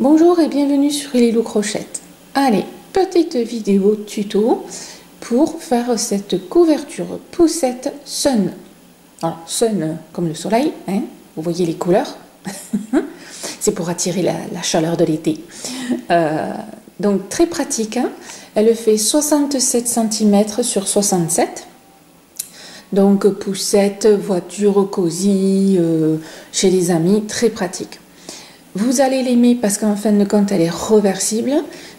Bonjour et bienvenue sur Lilou Crochette. Allez, petite vidéo tuto pour faire cette couverture poussette Sun. Alors, Sun comme le soleil, hein, vous voyez les couleurs. C'est pour attirer la chaleur de l'été. Donc très pratique, hein. Elle fait 67 cm sur 67. Donc poussette, voiture cosy, chez les amis, très pratique. Vous allez l'aimer parce qu'en fin de compte elle est reversible,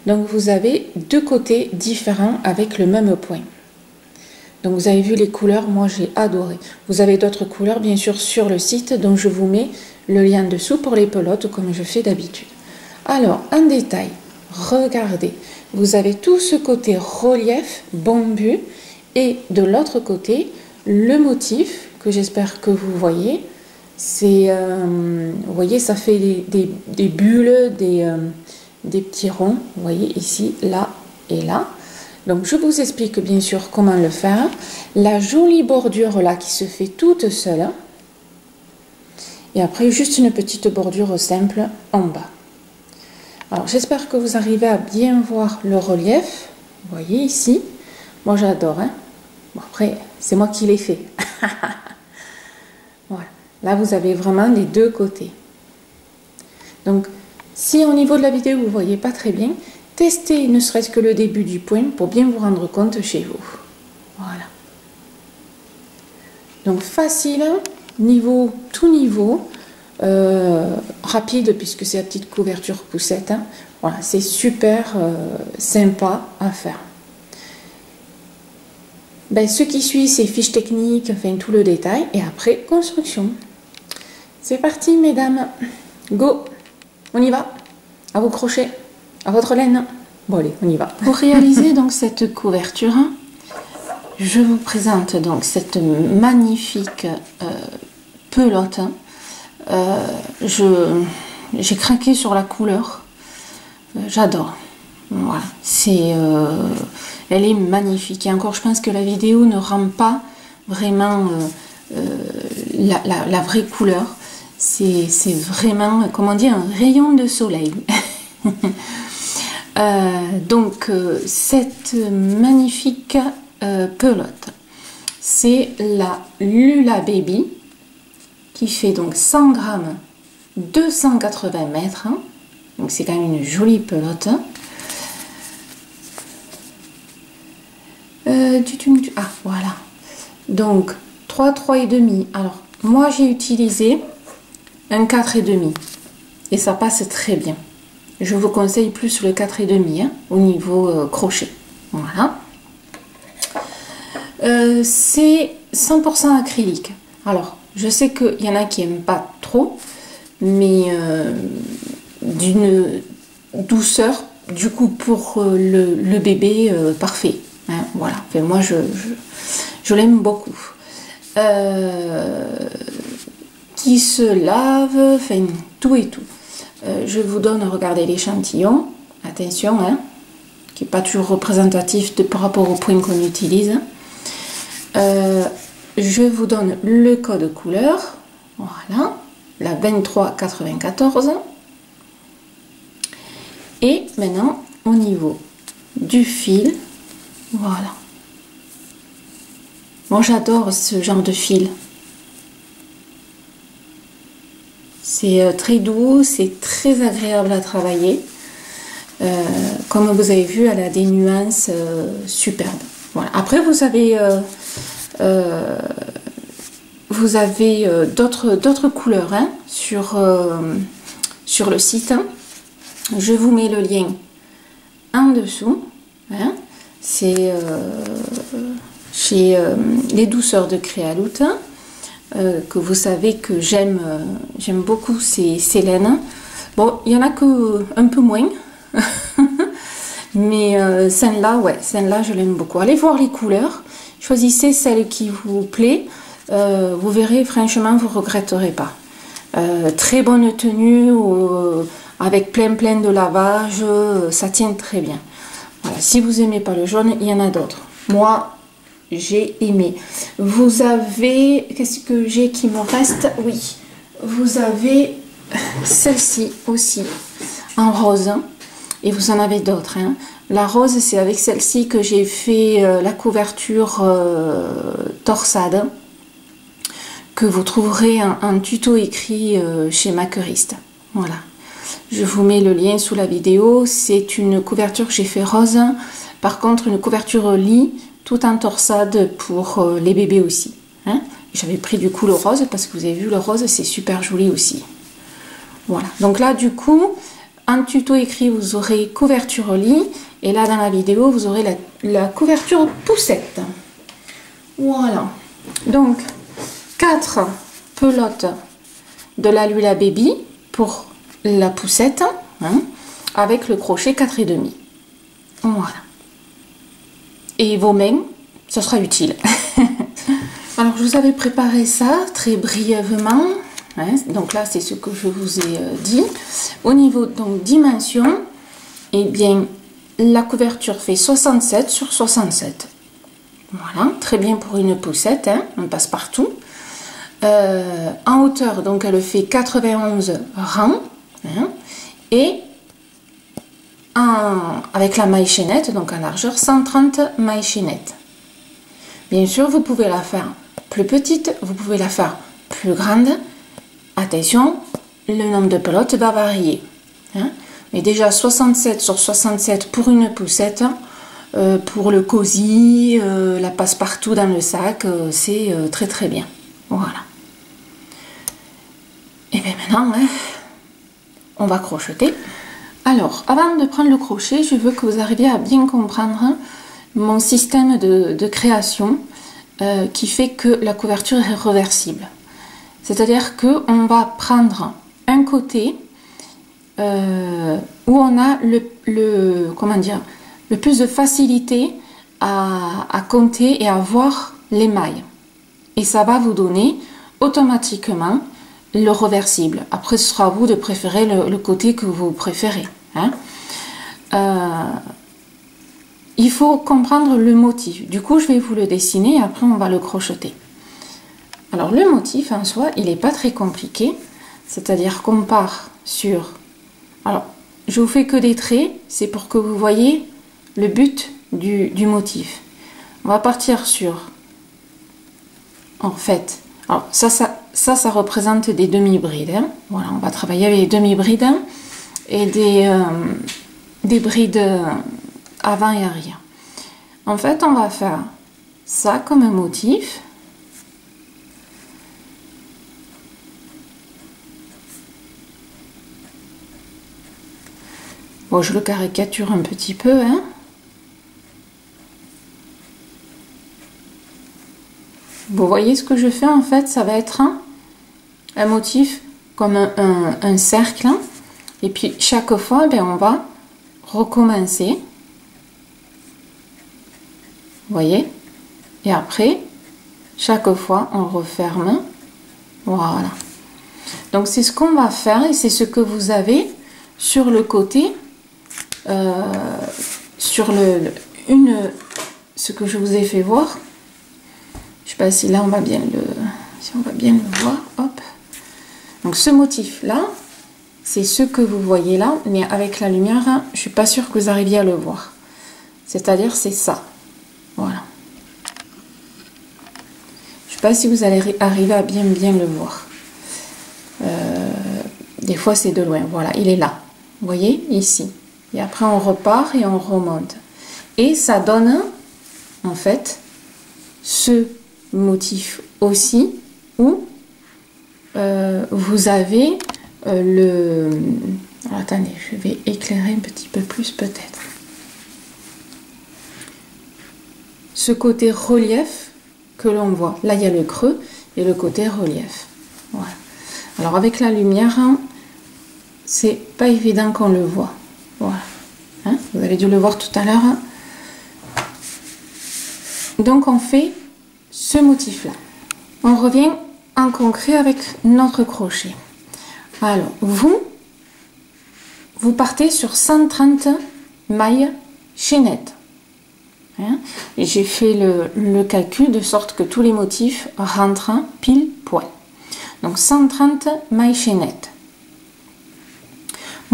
donc vous avez deux côtés différents avec le même point. Donc vous avez vu les couleurs, moi j'ai adoré. Vous avez d'autres couleurs bien sûr sur le site, donc je vous mets le lien dessous pour les pelotes comme je fais d'habitude. Alors en détail, regardez, vous avez tout ce côté relief, bambou, et de l'autre côté le motif que j'espère que vous voyez. C'est, vous voyez, ça fait des bulles, des petits ronds, vous voyez ici, là et là. Donc je vous explique bien sûr comment le faire. La jolie bordure là qui se fait toute seule. Et après juste une petite bordure simple en bas. Alors j'espère que vous arrivez à bien voir le relief. Vous voyez ici, moi j'adore. Hein. Bon, après c'est moi qui l'ai fait. Voilà. Là, vous avez vraiment les deux côtés. Donc, si au niveau de la vidéo, vous ne voyez pas très bien, testez ne serait-ce que le début du point pour bien vous rendre compte chez vous. Voilà. Donc, facile, tout niveau, rapide puisque c'est la petite couverture poussette. Hein. Voilà, c'est super sympa à faire. Ben, ce qui suit, c'est fiche technique, enfin tout le détail, et après, construction. C'est parti, mesdames. Go! On y va. À vos crochets, à votre laine. Bon, allez, on y va. Pour réaliser donc cette couverture, je vous présente donc cette magnifique pelote. J'ai craqué sur la couleur. J'adore. Voilà, elle est magnifique. Et encore, je pense que la vidéo ne rend pas vraiment la vraie couleur. C'est vraiment, comment dire, un rayon de soleil. Donc, cette magnifique pelote, c'est la Lula Baby qui fait donc 100 grammes, 280 mètres. Donc, c'est quand même une jolie pelote. Ah, voilà. Donc, 3,5. Alors, moi, j'ai utilisé un 4,5 et ça passe très bien. Je vous conseille plus le 4,5 hein, au niveau crochet. Voilà. C'est 100% acrylique. Alors, je sais qu'il y en a qui n'aiment pas trop, mais d'une douceur, du coup, pour le bébé, parfait. Hein, voilà. Enfin, moi, je l'aime beaucoup. Qui se lave, enfin tout et tout. Je vous donne, regardez l'échantillon, attention, hein, qui n'est pas toujours représentatif par rapport au point qu'on utilise. Je vous donne le code couleur, voilà, la 2394. Et maintenant, au niveau du fil, voilà. Moi j'adore ce genre de fil. C'est très doux, c'est très agréable à travailler. Comme vous avez vu, elle a des nuances superbes. Voilà. Après, vous avez d'autres couleurs hein, sur le site. Je vous mets le lien en dessous. Hein. C'est chez les douceurs de Créaloute. Que vous savez que j'aime beaucoup ces laines. Bon, il y en a que un peu moins. Mais celle-là, ouais, celle-là, je l'aime beaucoup. Allez voir les couleurs. Choisissez celle qui vous plaît. Vous verrez, franchement, vous ne regretterez pas. Très bonne tenue, avec plein de lavage. Ça tient très bien. Voilà. Si vous n'aimez pas le jaune, il y en a d'autres. Moi, j'ai aimé. Vous avez, qu'est-ce que j'ai qui me reste? Oui, vous avez celle-ci aussi. en rose. Et vous en avez d'autres. Hein. La rose, c'est avec celle-ci que j'ai fait la couverture torsade, que vous trouverez un tuto écrit chez Maqueriste. Voilà. Je vous mets le lien sous la vidéo. C'est une couverture que j'ai fait rose. Par contre, une couverture lit, tout en torsade pour les bébés aussi. Hein. J'avais pris du coup le rose parce que vous avez vu, le rose, c'est super joli aussi. Voilà. Donc là, du coup, en tuto écrit, vous aurez couverture lit. Et là, dans la vidéo, vous aurez la couverture poussette. Voilà. Donc, 4 pelotes de la Lula Baby pour la poussette, hein, avec le crochet 4,5. Voilà. Et vos mains, ce sera utile. Alors, je vous avais préparé ça très brièvement. Hein, donc là, c'est ce que je vous ai dit. Au niveau donc dimension, eh bien, la couverture fait 67 sur 67. Voilà, très bien pour une poussette, hein, on passe partout. En hauteur, donc elle fait 91 rangs. Hein, et avec la maille chaînette, donc en largeur, 130 mailles chaînettes. Bien sûr, vous pouvez la faire plus petite, vous pouvez la faire plus grande. Attention, le nombre de pelotes va varier. Hein. Mais déjà 67 sur 67 pour une poussette, pour le cosy, la passe-partout dans le sac, c'est très très bien. Voilà. Et bien maintenant, hein, on va crocheter. Alors, avant de prendre le crochet, je veux que vous arriviez à bien comprendre mon système de création qui fait que la couverture est réversible. C'est-à-dire qu'on va prendre un côté où on a comment dire, le plus de facilité à compter et à voir les mailles. Et ça va vous donner automatiquement le réversible. Après, ce sera à vous de préférer le côté que vous préférez. Hein. Il faut comprendre le motif. Du coup, je vais vous le dessiner et après, on va le crocheter. Alors, le motif en soi, il n'est pas très compliqué. C'est-à-dire qu'on part sur... Alors, je vous fais que des traits. C'est pour que vous voyez le but du motif. On va partir sur... En fait... Alors, ça représente des demi-brides. Hein. Voilà, on va travailler avec des demi-brides et des brides avant et arrière. En fait, on va faire ça comme un motif. Bon, je le caricature un petit peu. Hein. Vous voyez ce que je fais en fait, ça va être un motif comme un cercle. Et puis chaque fois, ben, on va recommencer. Vous voyez? Et après, chaque fois, on referme. Voilà. Donc c'est ce qu'on va faire et c'est ce que vous avez sur le côté, sur ce que je vous ai fait voir. Je sais pas si là on va bien le voir. Hop. Donc ce motif là, c'est ce que vous voyez là, mais avec la lumière, je suis pas sûre que vous arriviez à le voir. C'est-à-dire c'est ça. Voilà. Je sais pas si vous allez arriver à bien le voir. Des fois c'est de loin. Voilà, il est là. Vous voyez ici. Et après on repart et on remonte. Et ça donne en fait ce motif aussi où vous avez alors, attendez, je vais éclairer un petit peu plus peut-être. Ce côté relief que l'on voit. Là, il y a le creux et le côté relief. Voilà. Alors, avec la lumière, hein, c'est pas évident qu'on le voit. Voilà. Hein, vous avez dû le voir tout à l'heure. Hein. Donc, on fait ce motif-là. On revient en concret avec notre crochet. Alors, vous partez sur 130 mailles chaînettes. Hein? Et j'ai fait le calcul de sorte que tous les motifs rentrent pile poil. Donc 130 mailles chaînettes.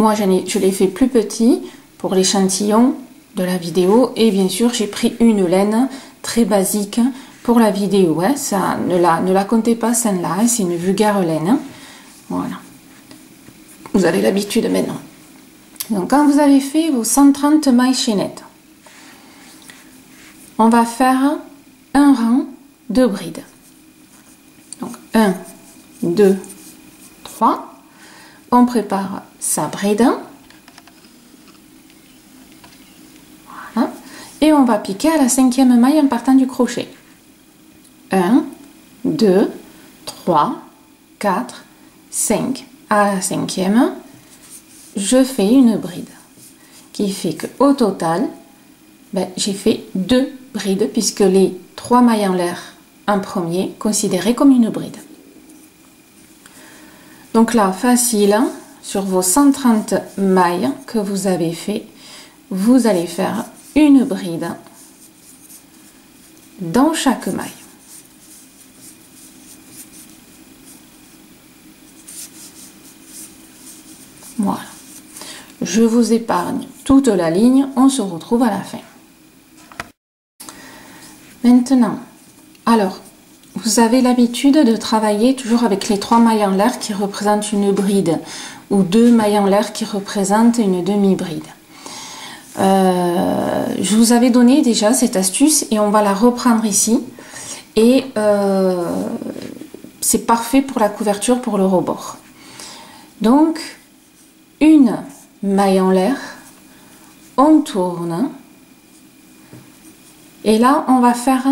Moi, je l'ai fait plus petit pour l'échantillon de la vidéo. Et bien sûr, j'ai pris une laine très basique pour la vidéo. Hein. Ça, ne la comptez pas celle-là. Hein. C'est une vulgaire laine. Hein. Voilà. Vous avez l'habitude maintenant. Donc, quand vous avez fait vos 130 mailles chaînettes, on va faire un rang de brides. Donc, 1, 2, 3. On prépare sa bride. Voilà. Et on va piquer à la 5e maille en partant du crochet. 1, 2, 3, 4, 5. À la 5e, je fais une bride. Qui fait qu'au total, j'ai fait 2 brides puisque les 3 mailles en l'air en premier considérées comme une bride. Donc là, facile, hein, sur vos 130 mailles que vous avez fait, vous allez faire une bride dans chaque maille. Voilà. Je vous épargne toute la ligne, on se retrouve à la fin. Maintenant, alors, vous avez l'habitude de travailler toujours avec les 3 mailles en l'air qui représentent une bride ou 2 mailles en l'air qui représentent une demi-bride. Je vous avais donné déjà cette astuce et on va la reprendre ici. Et c'est parfait pour la couverture pour le rebord. Donc, une maille en l'air, on tourne. Et là, on va faire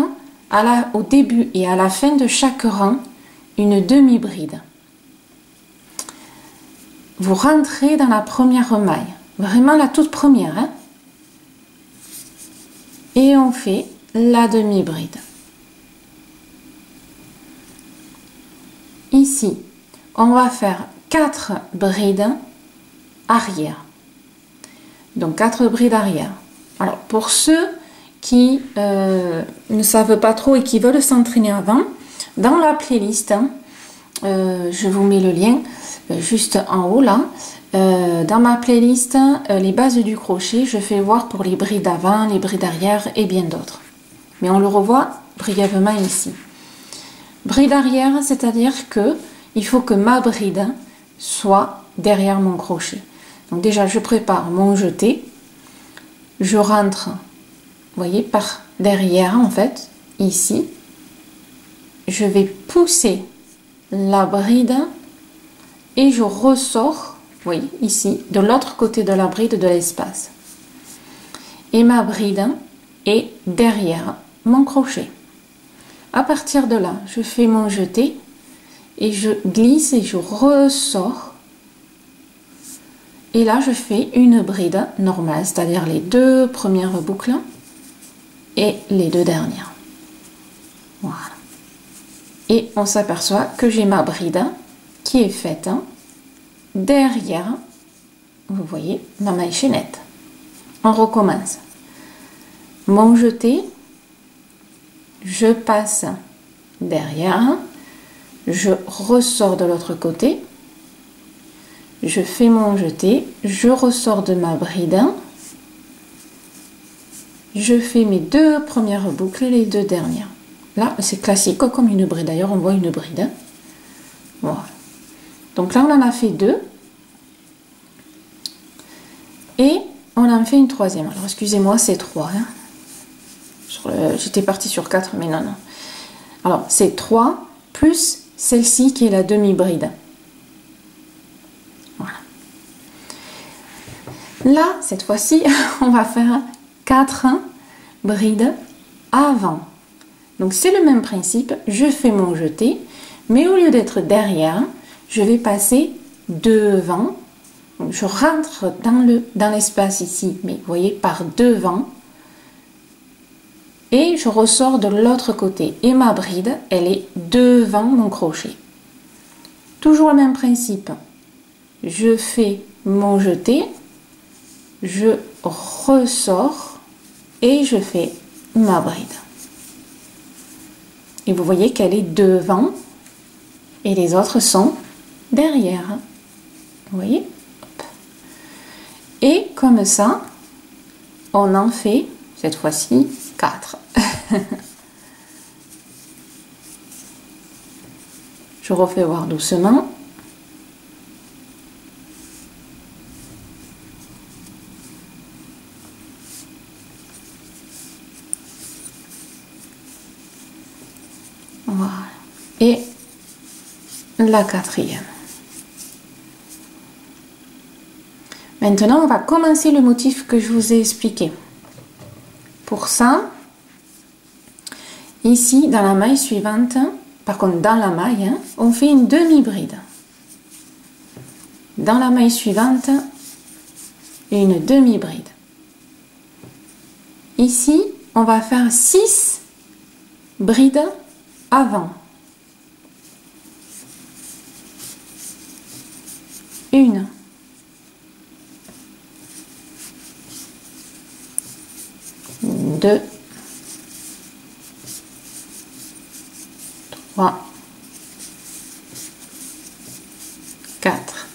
au début et à la fin de chaque rang une demi-bride. Vous rentrez dans la première maille, vraiment la toute première. Hein, et on fait la demi-bride. Ici, on va faire 4 brides arrière. Donc 4 brides arrière. Alors pour ceux qui ne savent pas trop et qui veulent s'entraîner avant, dans la playlist, hein, je vous mets le lien juste en haut là, dans ma playlist les bases du crochet, je fais voir pour les brides avant, les brides arrière et bien d'autres. Mais on le revoit brièvement ici. Bride arrière, c'est-à-dire que il faut que ma bride soit derrière mon crochet. Donc déjà je prépare mon jeté, je rentre, vous voyez, par derrière en fait, ici, je vais pousser la bride et je ressors, vous voyez, ici, de l'autre côté de la bride de l'espace. Et ma bride est derrière mon crochet. À partir de là, je fais mon jeté et je glisse et je ressors. Et là, je fais une bride normale, c'est-à-dire les 2 premières boucles et les 2 dernières. Voilà. Et on s'aperçoit que j'ai ma bride qui est faite derrière, vous voyez, ma maille chaînette. On recommence. Mon jeté, je passe derrière, je ressors de l'autre côté, je fais mon jeté, je ressors de ma bride, je fais mes 2 premières boucles et les 2 dernières. Là, c'est classique comme une bride. D'ailleurs, on voit une bride. Voilà. Donc là, on en a fait 2. Et on en fait une 3e. Alors, excusez-moi, c'est 3. Hein. J'étais partie sur 4, mais non, non. Alors, c'est 3 plus celle-ci qui est la demi-bride. Voilà. Là, cette fois-ci, on va faire 4 brides avant. Donc c'est le même principe, je fais mon jeté, mais au lieu d'être je vais passer devant. Donc, je rentre dans l'espace ici, mais vous voyez, par devant. Et je ressors de l'autre côté. Et ma bride, elle est devant mon crochet. Toujours le même principe. Je fais mon jeté, je ressors et je fais ma bride. Et vous voyez qu'elle est devant et les autres sont derrière. Vous voyez? Hop. comme ça, on en fait, cette fois-ci, 4. Je refais voir doucement. Voilà. Et la 4e. Maintenant, on va commencer le motif que je vous ai expliqué. Pour ça, ici, dans la maille suivante, par contre, dans la maille, hein, on fait une demi-bride. Dans la maille suivante, une demi-bride. Ici, on va faire 6 brides avant. 1, 2, 3, 4,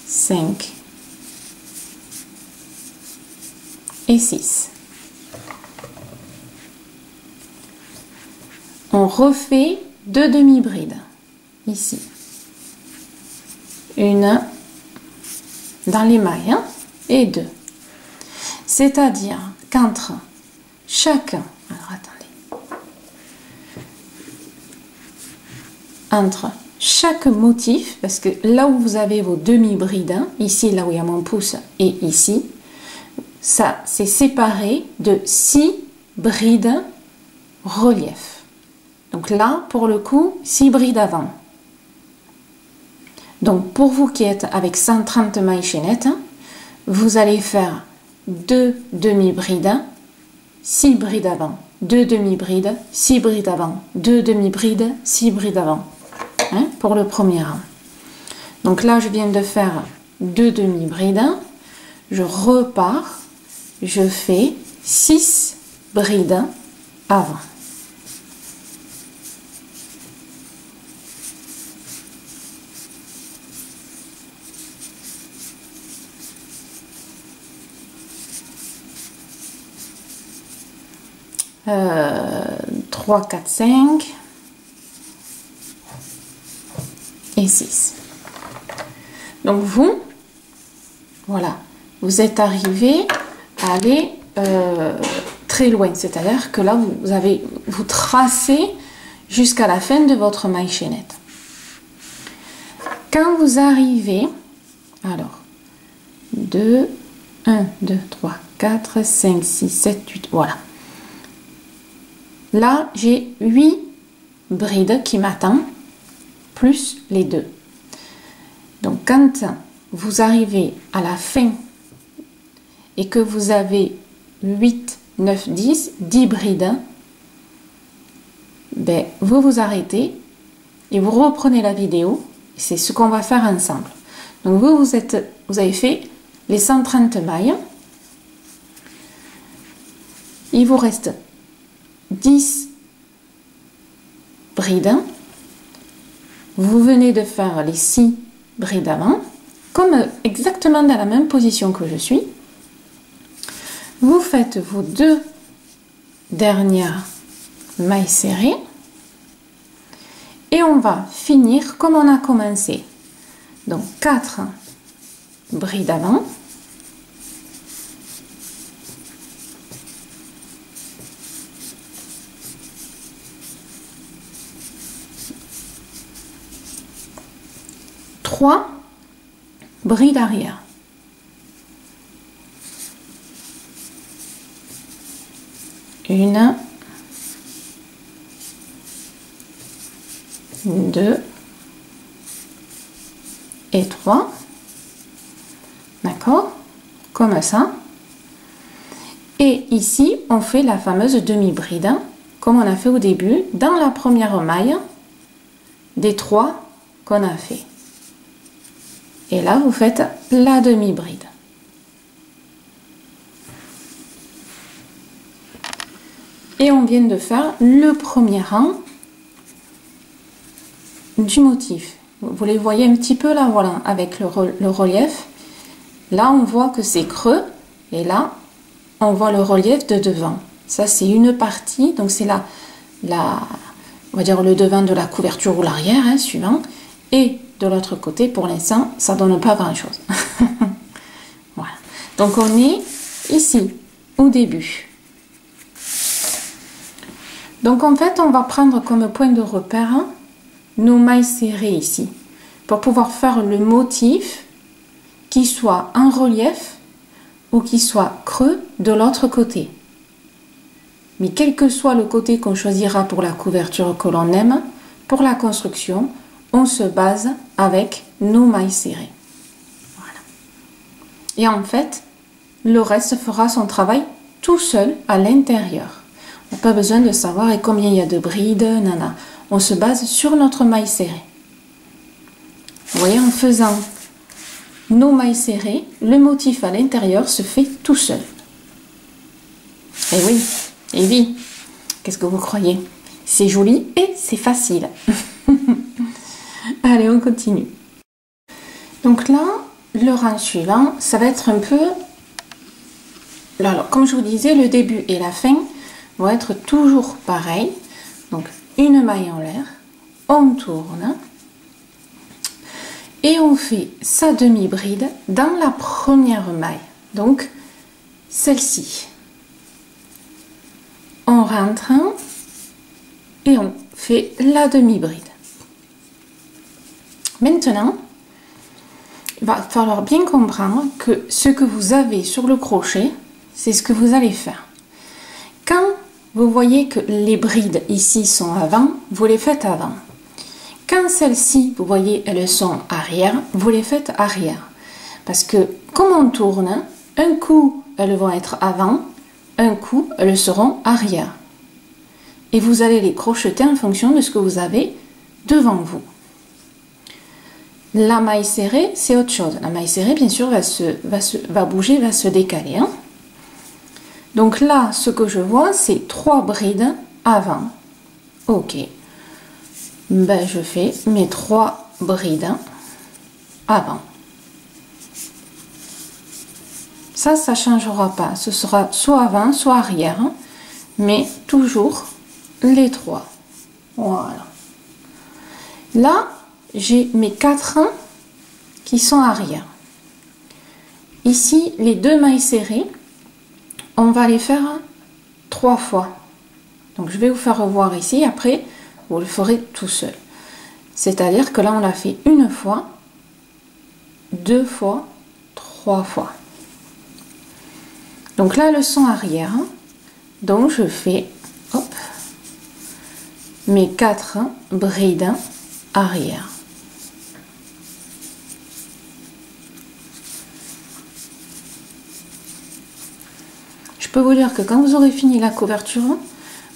5 et 6. On refait 2 demi-brides ici. Une dans les mailles, hein, et 2. C'est-à-dire qu'entre chaque... Alors attendez. Entre chaque motif, parce que là où vous avez vos demi-brides, hein, ici là où il y a mon pouce et ici, ça c'est séparé de 6 brides relief. Donc là, pour le coup, 6 brides avant. Donc pour vous qui êtes avec 130 mailles chaînettes, vous allez faire 2 demi-brides, 6 brides avant, 2 demi-brides, 6 brides avant, 2 demi-brides, 6 brides avant, hein, pour le premier rang. Donc là, je viens de faire 2 demi-brides, je repars, je fais 6 brides avant. Euh, 3, 4, 5 et 6. Donc vous, voilà, vous êtes arrivé à aller très loin, c'est-à-dire que là vous tracez jusqu'à la fin de votre maille chaînette. Quand vous arrivez, alors 2, 1, 2, 3, 4, 5, 6, 7, 8, voilà. Là, j'ai 8 brides qui m'attendent, plus les 2. Donc, quand vous arrivez à la fin et que vous avez 8, 9, 10 brides, ben, vous vous arrêtez et vous reprenez la vidéo. C'est ce qu'on va faire ensemble. Donc, vous avez fait les 130 mailles. Il vous reste 10 brides. Vous venez de faire les 6 brides avant, comme exactement dans la même position que je suis. Vous faites vos 2 dernières mailles serrées et on va finir comme on a commencé. Donc 4 brides avant. Trois brides arrière. Une, 2 et 3. D'accord? Comme ça. Et ici, on fait la fameuse demi-bride, comme on a fait au début, dans la première maille des 3 qu'on a fait. Et là, vous faites la demi-bride. Et on vient de faire le premier rang du motif. Vous les voyez un petit peu là, voilà, avec le relief. Là, on voit que c'est creux. Et là, on voit le relief de devant. Ça, c'est une partie. Donc, c'est on va dire le devant de la couverture ou l'arrière, hein, suivant. Et de l'autre côté, pour l'instant, ça ne donne pas grand-chose. Voilà. Donc, on est ici, au début. Donc, en fait, on va prendre comme point de repère nos mailles serrées ici. Pour pouvoir faire le motif qui soit en relief ou qui soit creux de l'autre côté. Mais quel que soit le côté qu'on choisira pour la couverture que l'on aime, pour la construction, on se base avec nos mailles serrées. Voilà. Et en fait, le reste fera son travail tout seul à l'intérieur. On n'a pas besoin de savoir combien il y a de brides, nana. On se base sur notre maille serrée. Vous voyez, en faisant nos mailles serrées, le motif à l'intérieur se fait tout seul. Et oui, et oui, qu'est-ce que vous croyez? C'est joli et c'est facile. Allez, on continue. Donc là, le rang suivant, ça va être un peu... Alors, comme je vous disais, le début et la fin vont être toujours pareils. Donc, une maille en l'air, on tourne et on fait sa demi-bride dans la première maille. Donc, celle-ci. On rentre et on fait la demi-bride. Maintenant, il va falloir bien comprendre que ce que vous avez sur le crochet, c'est ce que vous allez faire. Quand vous voyez que les brides ici sont avant, vous les faites avant. Quand celles-ci, vous voyez, elles sont arrière, vous les faites arrière. Parce que comme on tourne, un coup, elles vont être avant, un coup, elles seront arrière. Et vous allez les crocheter en fonction de ce que vous avez devant vous. La maille serrée, c'est autre chose. La maille serrée, bien sûr, va bouger, va se décaler. Hein. Donc là, ce que je vois, c'est 3 brides avant. Ok. Ben, je fais mes 3 brides avant. Ça ne changera pas. Ce sera soit avant, soit arrière. Hein, mais toujours les 3. Voilà. Là, j'ai mes 4 qui sont arrière. Ici, les 2 mailles serrées, on va les faire 3 fois. Donc, je vais vous faire revoir ici. Après, vous le ferez tout seul. C'est-à-dire que là, on l'a fait une fois, 2 fois, 3 fois. Donc là, elles sont arrière. Donc, je fais hop, mes 4 brides arrière. Je peux vous dire que quand vous aurez fini la couverture,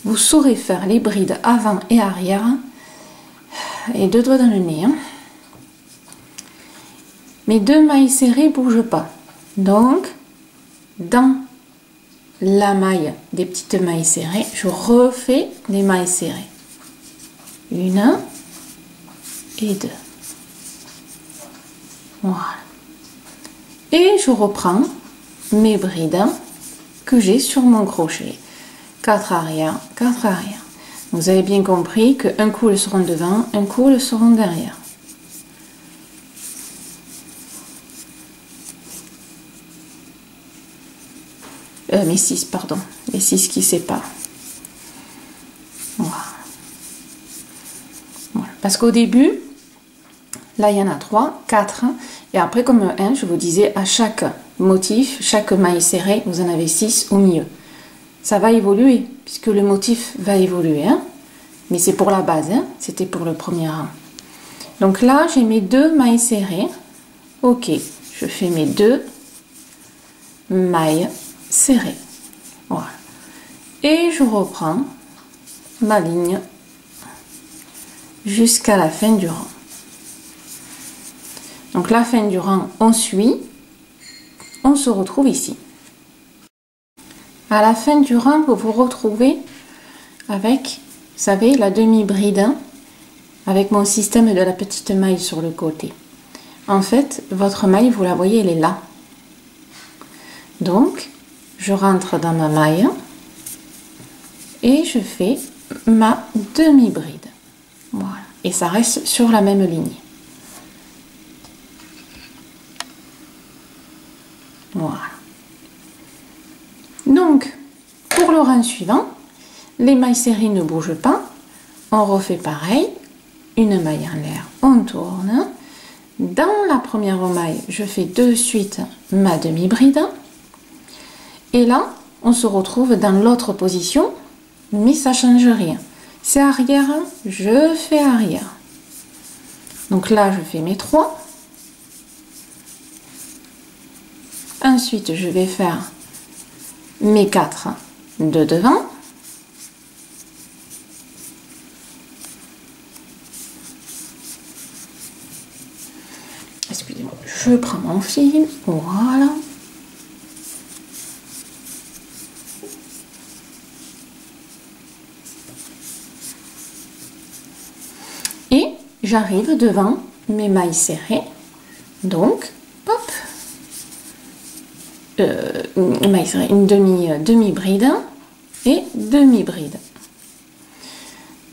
vous saurez faire les brides avant et arrière et 2 doigts dans le nez. Hein. Mes 2 mailles serrées ne bougent pas. Donc, dans la maille des petites mailles serrées, je refais les mailles serrées. 1 et 2. Voilà. Et je reprends mes brides que j'ai sur mon crochet. 4 arrière, 4 arrière. Vous avez bien compris qu'un coup elles seront devant, un coup elles seront derrière. Mes 6, pardon. Les 6 qui séparent. Voilà. Voilà. Parce qu'au début, là il y en a 3, 4. Et après, comme 1, je vous disais, à chaque motif, chaque maille serrée, vous en avez 6 au milieu. Ça va évoluer, puisque le motif va évoluer. Hein, mais c'est pour la base, hein, c'était pour le premier rang. Donc là, j'ai mes 2 mailles serrées. Ok, je fais mes 2 mailles serrées. Voilà. Et je reprends ma ligne jusqu'à la fin du rang. Donc la fin du rang, on suit. On se retrouve ici. À la fin du rang, vous vous retrouvez avec, vous savez, la demi-bride avec mon système de la petite maille sur le côté. En fait, votre maille, vous la voyez, elle est là. Donc, je rentre dans ma maille et je fais ma demi-bride. Voilà. Et ça reste sur la même ligne. Voilà. Donc, pour le rang suivant, les mailles serrées ne bougent pas. On refait pareil. Une maille en l'air, on tourne. Dans la première maille, je fais de suite ma demi-bride. Et là, on se retrouve dans l'autre position, mais ça ne change rien. C'est arrière, je fais arrière. Donc là, je fais mes 3. Ensuite, je vais faire mes 4 de devant. Excusez-moi, je prends mon fil, voilà. Et j'arrive devant mes mailles serrées, donc, hop, une demi-bride et demi-bride.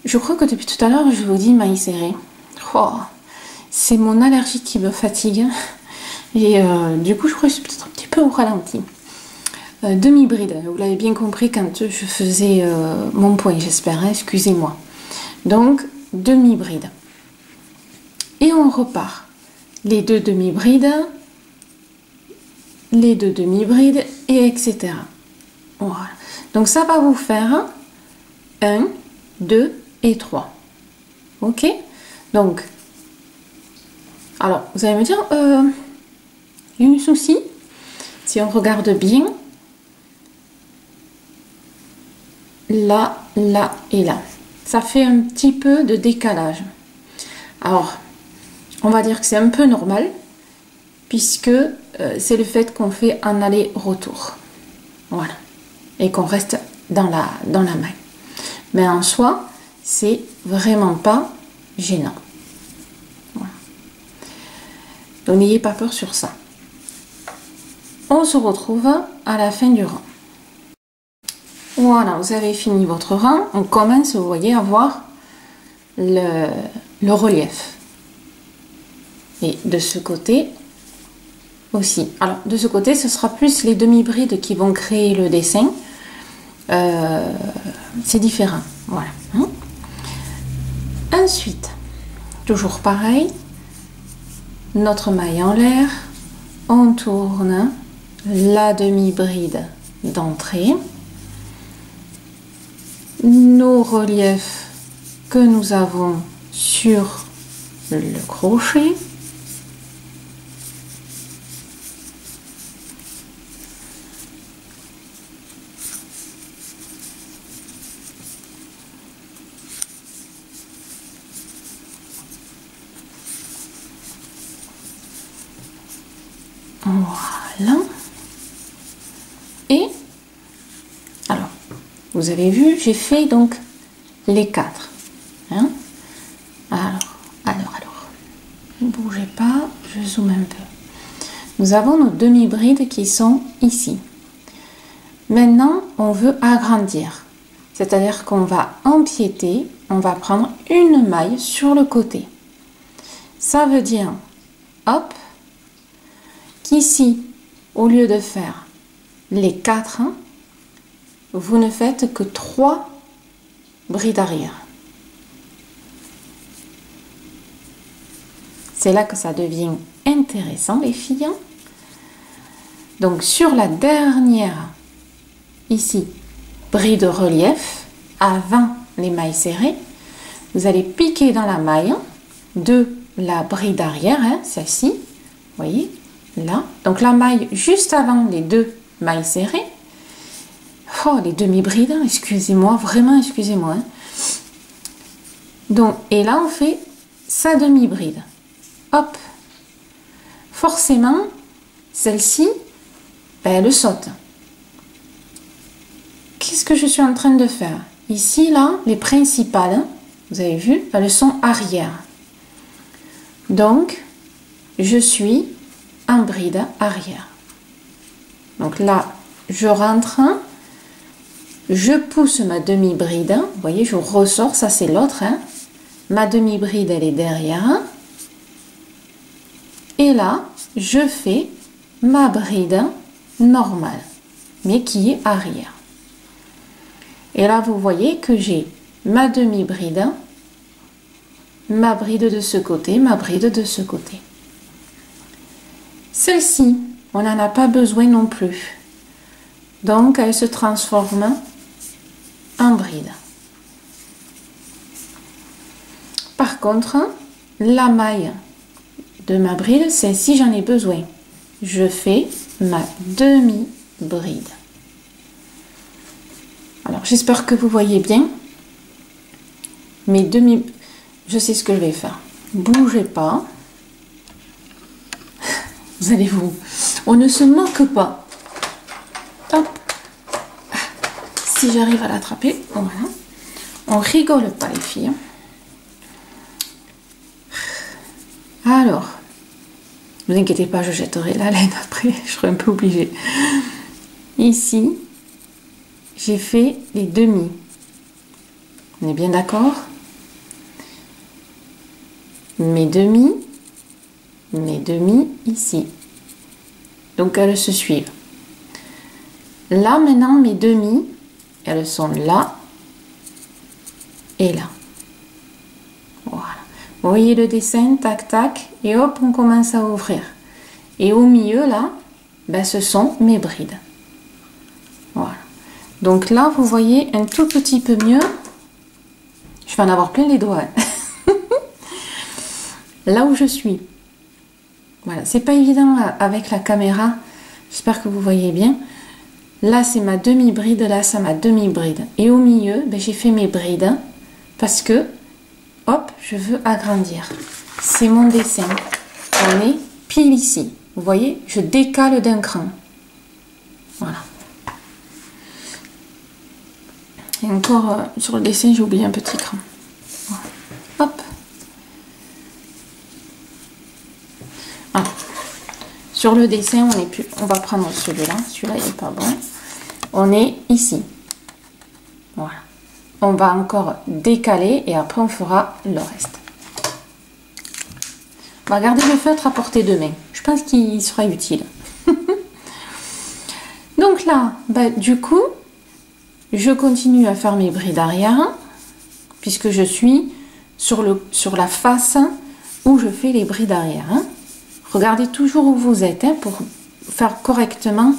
Je crois que depuis tout à l'heure, je vous dis mailles serrées. Oh, c'est mon allergie qui me fatigue. Et du coup, je crois que je suis peut-être un petit peu au ralenti. Demi-bride, vous l'avez bien compris quand je faisais mon point, j'espère, hein, excusez-moi. Donc, demi-bride. Et on repart. Les deux demi-brides, les deux demi-brides, et etc. Voilà. Donc, ça va vous faire 1, 2 et 3. Ok? Donc, alors, vous allez me dire, il y a un souci. Si on regarde bien, là, là et là. Ça fait un petit peu de décalage. Alors, on va dire que c'est un peu normal, puisque c'est le fait qu'on fait un aller-retour. Voilà. Et qu'on reste dans la maille. Mais en soi, c'est vraiment pas gênant. Voilà. Donc, n'ayez pas peur sur ça. On se retrouve à la fin du rang. Voilà, vous avez fini votre rang. On commence, vous voyez, à voir le relief. Et de ce côté aussi. Alors, de ce côté, ce sera plus les demi-brides qui vont créer le dessin. C'est différent. Voilà. Ensuite, toujours pareil. Notre maille en l'air. On tourne la demi-bride d'entrée. Nos reliefs que nous avons sur le crochet. Voilà. Et alors, vous avez vu, j'ai fait donc les 4. Hein? Alors, ne bougez pas, je zoome un peu. Nous avons nos demi-brides qui sont ici. Maintenant, on veut agrandir. C'est-à-dire qu'on va empiéter, on va prendre une maille sur le côté. Ça veut dire, hop, qu'ici, au lieu de faire les 4, vous ne faites que 3 brides arrière. C'est là que ça devient intéressant, les filles. Donc, sur la dernière, ici, bride relief, avant les mailles serrées, vous allez piquer dans la maille de la bride arrière, hein, celle-ci, vous voyez, là. Donc, la maille juste avant les deux mailles serrées. Oh, les demi-brides, hein, excusez-moi, vraiment, excusez-moi. Hein. Donc, et là, on fait sa demi-bride. Hop. Forcément, celle-ci, ben, elle saute. Qu'est-ce que je suis en train de faire? Ici, là, les principales, Vous avez vu, la leçon arrière. Donc, je suis en bride arrière. Donc là, je rentre, je pousse ma demi-bride. Vous voyez, je ressors, ça c'est l'autre. Hein. Ma demi-bride, elle est derrière. Et là, je fais ma bride normale, mais qui est arrière. Et là, vous voyez que j'ai ma demi-bride, ma bride de ce côté, ma bride de ce côté. Celle-ci, on n'en a pas besoin non plus. Donc, elle se transforme en bride. Par contre, la maille de ma bride, c'est si j'en ai besoin. Je fais ma demi-bride. Alors, j'espère que vous voyez bien. Mes demi... Je sais ce que je vais faire. Bougez pas. Vous allez vous... On ne se moque pas. Hop. Si j'arrive à l'attraper, voilà. On rigole pas les filles. Alors, ne vous inquiétez pas, je jetterai la laine après, je serai un peu obligée. Ici, j'ai fait les demi. On est bien d'accord? Mes demi ici. Donc elles se suivent. Là maintenant, mes demi, elles sont là et là. Voilà. Vous voyez le dessin, tac tac, et hop, on commence à ouvrir. Et au milieu là, ben, ce sont mes brides. Voilà. Donc là, vous voyez un tout petit peu mieux. Je vais en avoir plein les doigts. Là où je suis. Voilà, c'est pas évident avec la caméra. J'espère que vous voyez bien. Là, c'est ma demi-bride. Là, c'est ma demi-bride. Et au milieu, ben, j'ai fait mes brides parce que, hop, je veux agrandir. C'est mon dessin. On est pile ici. Vous voyez, je décale d'un cran. Voilà. Et encore, sur le dessin, j'ai oublié un petit cran. Voilà. Hop. Ah. Sur le dessin, on est plus. On va prendre celui-là. Celui-là, il n'est pas bon. On est ici. Voilà. On va encore décaler et après on fera le reste. On va garder le feutre à portée de main. Je pense qu'il sera utile. Donc là, bah, du coup, je continue à faire mes brides arrière puisque je suis sur la face où je fais les brides arrière. Hein. Regardez toujours où vous êtes hein, pour faire correctement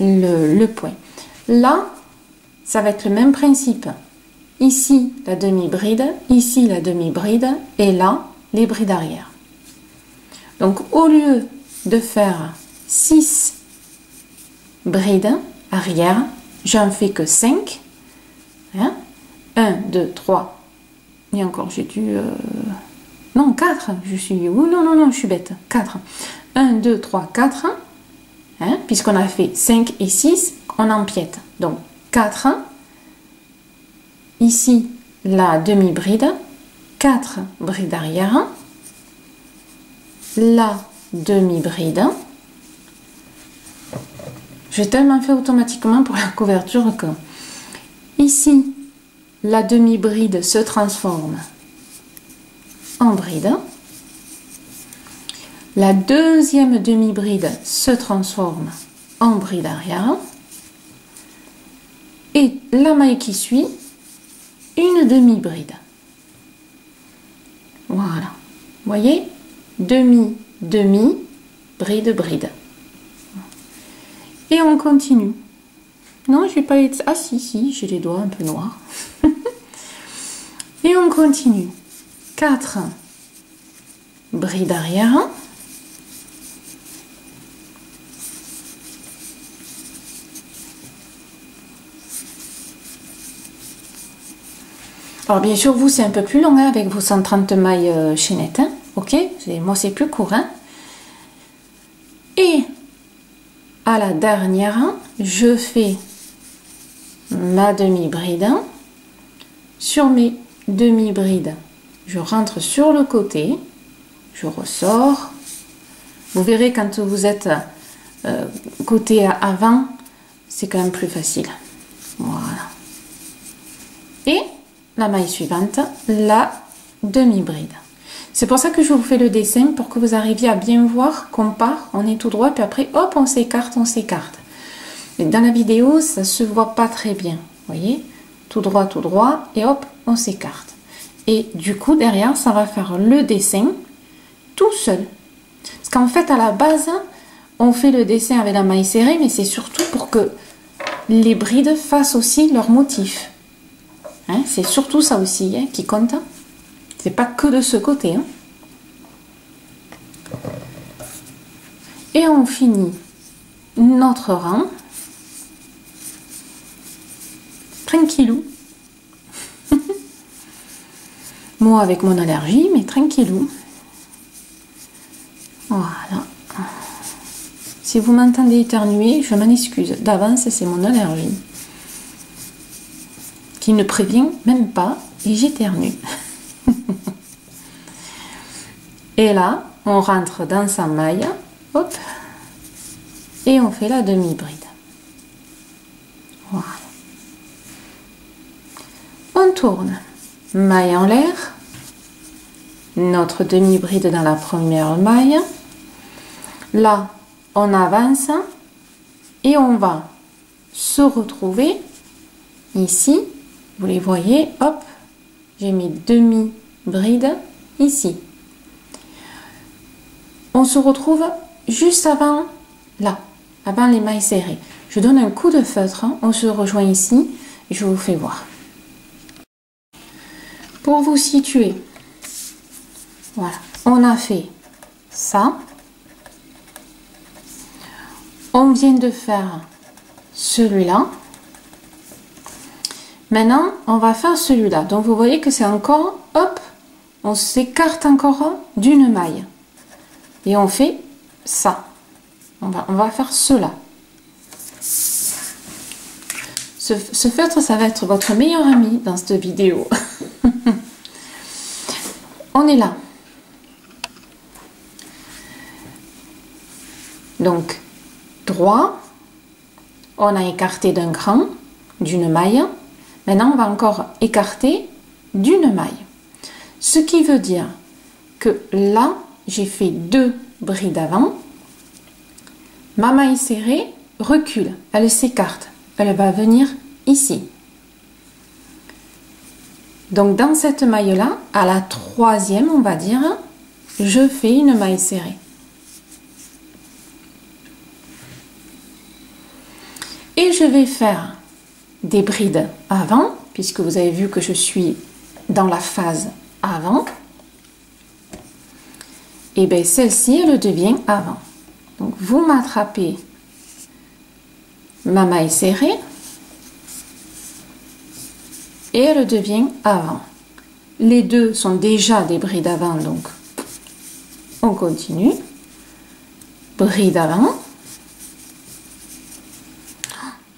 le point. Là, ça va être le même principe. Ici, la demi-bride, ici, la demi-bride, et là, les brides arrière. Donc, au lieu de faire 6 brides arrière, j'en fais que 5. Hein? 1, 2, 3. Et encore, j'ai dû... Non, 4. Je suis... Oh, non, je suis bête. 4. 1, 2, 3, 4. Hein? Puisqu'on a fait 5 et 6, on empiète. Donc, 4. Ici, la demi-bride. 4 brides arrière. La demi-bride. J'ai tellement fait automatiquement pour la couverture que ici, la demi-bride se transforme en bride. La deuxième demi-bride se transforme en bride arrière. Et la maille qui suit, une demi-bride. Voilà. Vous voyez? Demi, demi, bride, bride. Et on continue. Non, je vais pas être... Ah si, j'ai les doigts un peu noirs. Et on continue. 4 brides arrière. Alors bien sûr, vous, c'est un peu plus long hein, avec vos 130 mailles chaînettes. Hein, ok? Moi, c'est plus court. Hein. Et à la dernière, je fais ma demi-bride sur mes demi-bride, je rentre sur le côté, je ressors. Vous verrez quand vous êtes côté avant, c'est quand même plus facile. Voilà. Et la maille suivante, la demi-bride. C'est pour ça que je vous fais le dessin, pour que vous arriviez à bien voir qu'on part, on est tout droit, puis après, hop, on s'écarte, on s'écarte. Dans la vidéo, ça se voit pas très bien, vous voyez, tout droit, et hop, on s'écarte. Et du coup, derrière, ça va faire le dessin tout seul. Parce qu'en fait, à la base, on fait le dessin avec la maille serrée, mais c'est surtout pour que les brides fassent aussi leur motif. Hein, c'est surtout ça aussi hein, qui compte. C'est pas que de ce côté. Hein. Et on finit notre rang. Tranquillou. Moi avec mon allergie, mais tranquillou. Voilà. Si vous m'entendez éternuer, je m'en excuse. D'avance, c'est mon allergie. Qui ne prévient même pas et j'éternue. Et là, on rentre dans sa maille. Hop. Et on fait la demi-bride. Voilà. On tourne. Maille en l'air. Notre demi-bride dans la première maille. Là, on avance et on va se retrouver ici. Vous les voyez, hop, j'ai mes demi-brides ici. On se retrouve juste avant, là, avant les mailles serrées. Je donne un coup de feutre, hein, on se rejoint ici et je vous fais voir. Pour vous situer, voilà, on a fait ça. On vient de faire celui-là. Maintenant, on va faire celui-là. Donc, vous voyez que c'est encore, hop, on s'écarte encore d'une maille. Et on fait ça. On va faire cela. Ce feutre, ça va être votre meilleur ami dans cette vidéo. On est là. Donc, droit. On a écarté d'un cran, d'une maille. Maintenant, on va encore écarter d'une maille. Ce qui veut dire que là, j'ai fait 2 brides avant. Ma maille serrée recule, elle s'écarte. Elle va venir ici. Donc, dans cette maille-là, à la 3e, on va dire, je fais une maille serrée. Et je vais faire des brides avant, puisque vous avez vu que je suis dans la phase avant. Et bien celle-ci, elle devient avant. Donc vous m'attrapez ma maille serrée et elle devient avant. Les deux sont déjà des brides avant, donc on continue. Bride avant.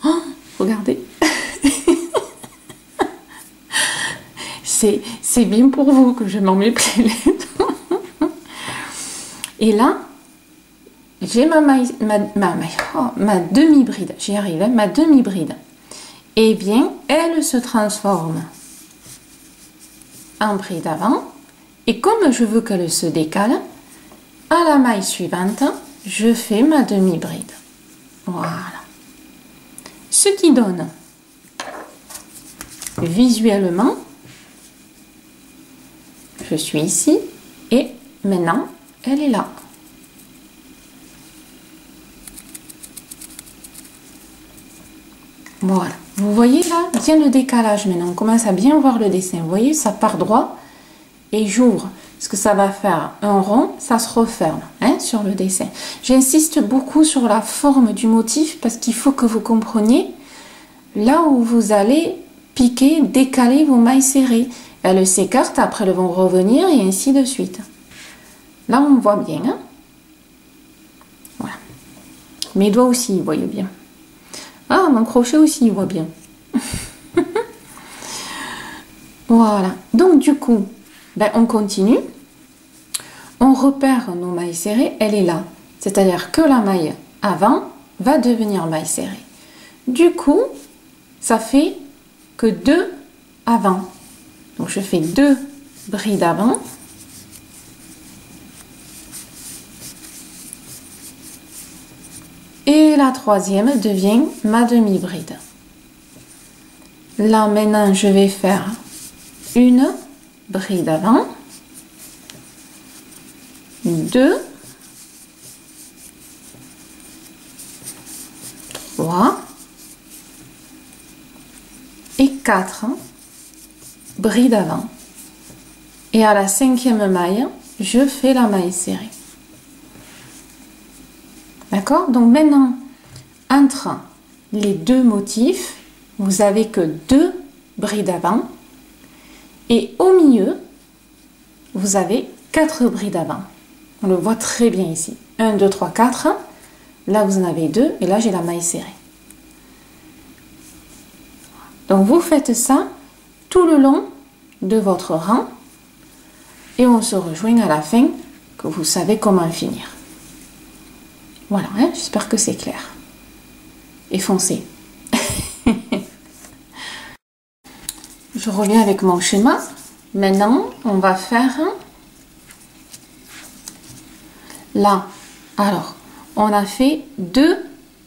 Oh, regardez. C'est bien pour vous que je m'en mets plein les dents. Et là, j'ai ma demi-bride. J'y arrive, hein, ma demi-bride. Eh bien, elle se transforme en bride avant. Et comme je veux qu'elle se décale, à la maille suivante, je fais ma demi-bride. Voilà. Ce qui donne visuellement, je suis ici et maintenant elle est là. Voilà, vous voyez là bien le décalage. Maintenant on commence à bien voir le dessin. Vous voyez, ça part droit et j'ouvre. Ce que ça va faire un rond, ça se referme hein, sur le dessin. J'insiste beaucoup sur la forme du motif parce qu'il faut que vous compreniez là où vous allez piquer, décaler vos mailles serrées. Elles s'écartent, après elles vont revenir et ainsi de suite. Là, on voit bien. Hein? Voilà. Mes doigts aussi, ils voient bien. Ah, mon crochet aussi, il voit bien. Voilà. Donc du coup, ben, on continue. On repère nos mailles serrées, elle est là. C'est-à-dire que la maille avant va devenir maille serrée. Du coup, ça fait que 2 avant. Donc je fais 2 brides avant. Et la troisième devient ma demi-bride. Là maintenant je vais faire une bride avant, 2, 3 et 4 brides avant. Et à la 5e maille, je fais la maille serrée. D'accord? Donc maintenant, entre les deux motifs, vous avez que 2 brides avant. Et au milieu, vous avez 4 brides avant. On le voit très bien ici. 1, 2, 3, 4. Là, vous en avez 2. Et là, j'ai la maille serrée. Donc, vous faites ça tout le long de votre rang. Et on se rejoint à la fin, que vous savez comment finir. Voilà, hein, j'espère que c'est clair. Et foncé. Je reviens avec mon schéma. Maintenant, on va faire là. Alors, on a fait 2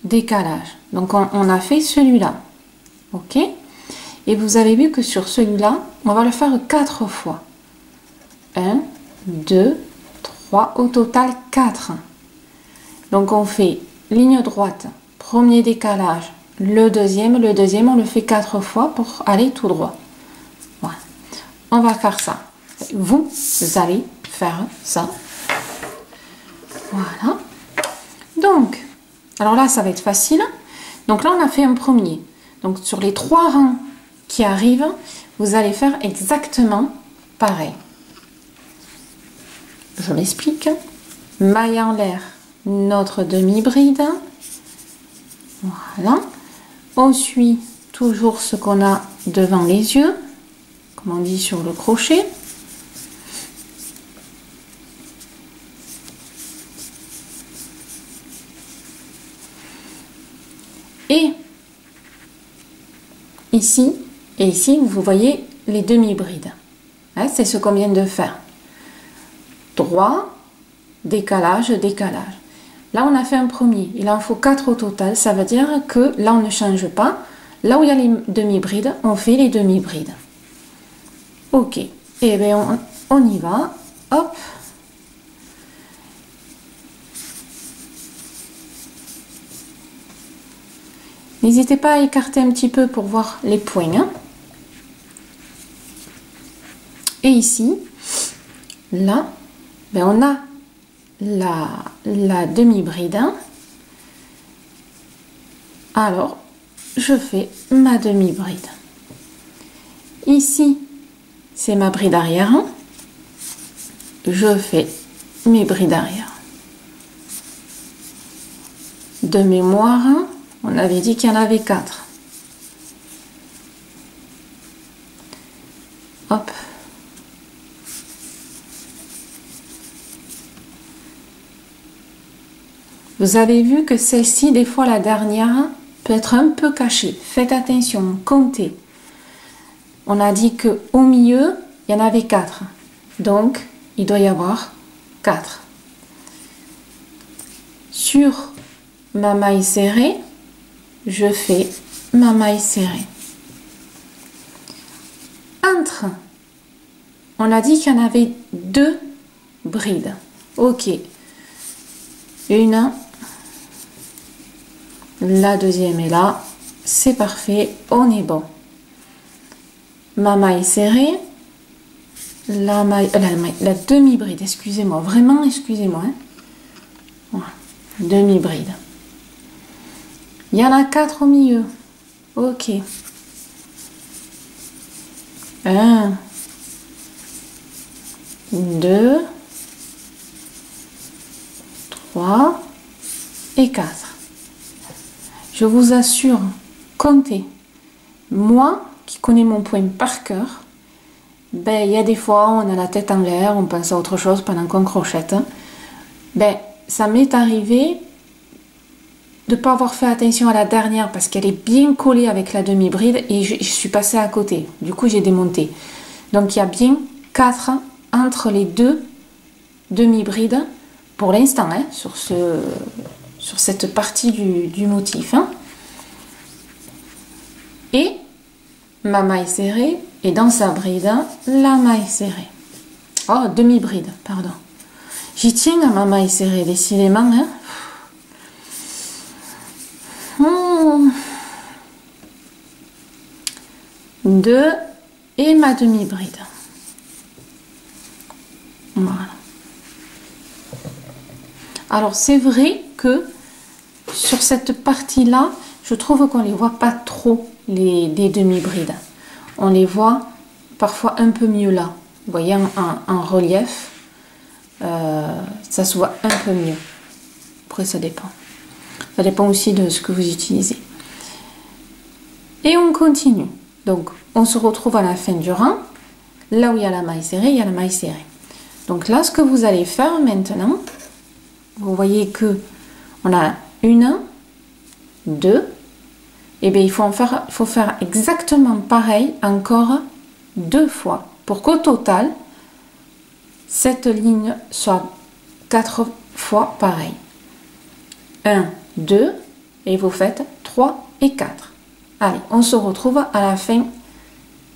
décalages. Donc, on a fait celui-là. OK? Et vous avez vu que sur celui-là, on va le faire 4 fois. 1, 2, 3, au total 4. Donc, on fait ligne droite, premier décalage, le deuxième on le fait 4 fois pour aller tout droit. Voilà. On va faire ça. Vous allez faire ça. Voilà. Donc, alors là, ça va être facile. Donc là, on a fait un premier. Donc, sur les 3 rangs qui arrivent, vous allez faire exactement pareil. Je m'explique. Maille en l'air, notre demi-bride. Voilà. On suit toujours ce qu'on a devant les yeux, comme on dit sur le crochet. Et ici, vous voyez les demi-brides. Hein, c'est ce qu'on vient de faire. Droit, décalage, décalage. Là, on a fait un premier. Il en faut 4 au total. Ça veut dire que là, on ne change pas. Là où il y a les demi-brides, on fait les demi-brides. OK. Et bien, on y va. Hop. N'hésitez pas à écarter un petit peu pour voir les points. Hein. Et ici, là, ben on a la demi-bride. Alors, je fais ma demi-bride. Ici, c'est ma bride arrière. Je fais mes brides arrière. De mémoire, on avait dit qu'il y en avait 4. Hop. Vous avez vu que celle-ci, des fois la dernière, peut être un peu cachée. Faites attention, comptez. On a dit qu'au milieu, il y en avait 4. Donc, il doit y avoir 4. Sur ma maille serrée, je fais ma maille serrée. Entre, on a dit qu'il y en avait 2 brides. OK. Une. La deuxième est là. C'est parfait. On est bon. Ma maille serrée. La demi-bride. Excusez-moi. Vraiment, excusez-moi. Hein. Voilà. Demi-bride. Il y en a 4 au milieu. OK. 1, 2, 3 et 4. Je vous assure, comptez. Moi, qui connais mon point par cœur, ben, il y a des fois, on a la tête en l'air, on pense à autre chose pendant qu'on crochette. Ben, ça m'est arrivé de ne pas avoir fait attention à la dernière parce qu'elle est bien collée avec la demi-bride et je suis passée à côté. Du coup, j'ai démonté. Donc, il y a bien 4 entre les deux demi-brides pour l'instant, hein, sur cette partie du motif. Hein. Et ma maille serrée et dans sa bride, la maille serrée. Oh, demi-bride, pardon. J'y tiens à ma maille serrée, décidément. Hein. 2 et ma demi-bride. Voilà. Alors, c'est vrai que sur cette partie-là, je trouve qu'on ne les voit pas trop, les demi-brides. On les voit parfois un peu mieux là. Vous voyez, en relief, ça se voit un peu mieux. Après, ça dépend. Ça dépend aussi de ce que vous utilisez. Et on continue. Donc, on se retrouve à la fin du rang. Là où il y a la maille serrée, il y a la maille serrée. Donc là, ce que vous allez faire maintenant, vous voyez que on a 1, 2, et bien il faut faire exactement pareil encore 2 fois pour qu'au total, cette ligne soit 4 fois pareil. 1, 2, et vous faites 3 et 4. Allez, on se retrouve à la fin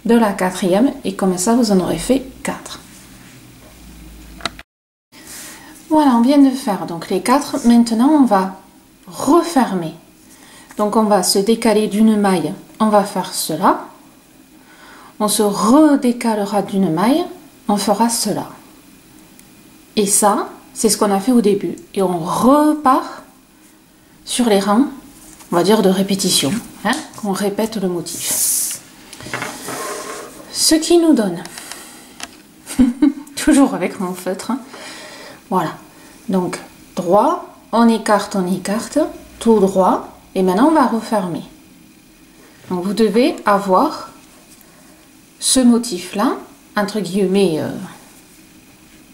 de la 4e et comme ça, vous en aurez fait 4. Voilà, on vient de faire donc les 4. Maintenant, on va refermer. Donc, on va se décaler d'une maille. On va faire cela. On se redécalera d'une maille. On fera cela. Et ça, c'est ce qu'on a fait au début. Et on repart sur les rangs, on va dire de répétition. Hein, qu'on répète le motif. Ce qui nous donne, toujours avec mon feutre, hein, voilà. Donc, droit, on écarte, tout droit. Et maintenant, on va refermer. Donc, vous devez avoir ce motif-là, entre guillemets,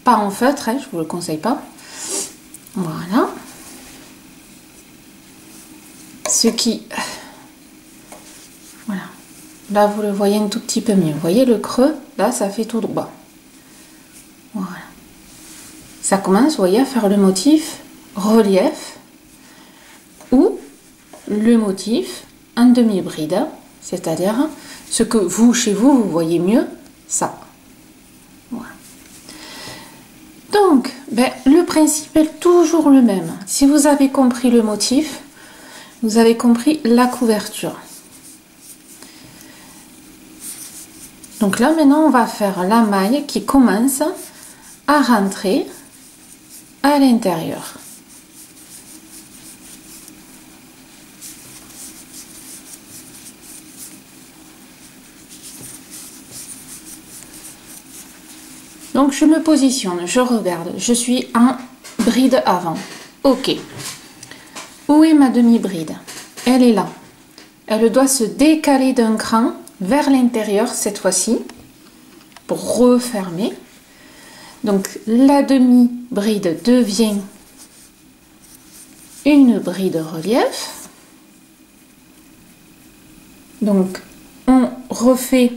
pas en feutre, hein, je ne vous le conseille pas. Voilà. Ce qui... Voilà. Là, vous le voyez un tout petit peu mieux. Vous voyez le creux, là, ça fait tout droit. Voilà. Ça commence, vous voyez, à faire le motif relief ou le motif en demi-bride, c'est-à-dire ce que vous, chez vous, vous voyez mieux, ça. Voilà. Donc, ben, le principe est toujours le même. Si vous avez compris le motif, vous avez compris la couverture. Donc là, maintenant, on va faire la maille qui commence à rentrer à l'intérieur. Donc je me positionne, je regarde, je suis en bride avant. Ok. Où est ma demi-bride? Elle est là. Elle doit se décaler d'un cran vers l'intérieur cette fois-ci pour refermer. Donc la demi-bride devient une bride relief. Donc on refait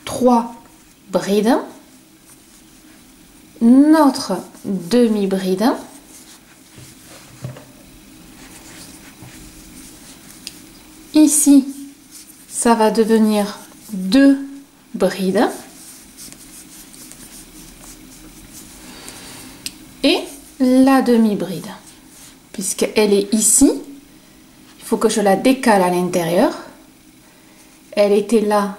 3 brides. Notre demi-bride. Ici, ça va devenir 2 brides. Et la demi-bride. Puisqu'elle est ici, il faut que je la décale à l'intérieur. Elle était là,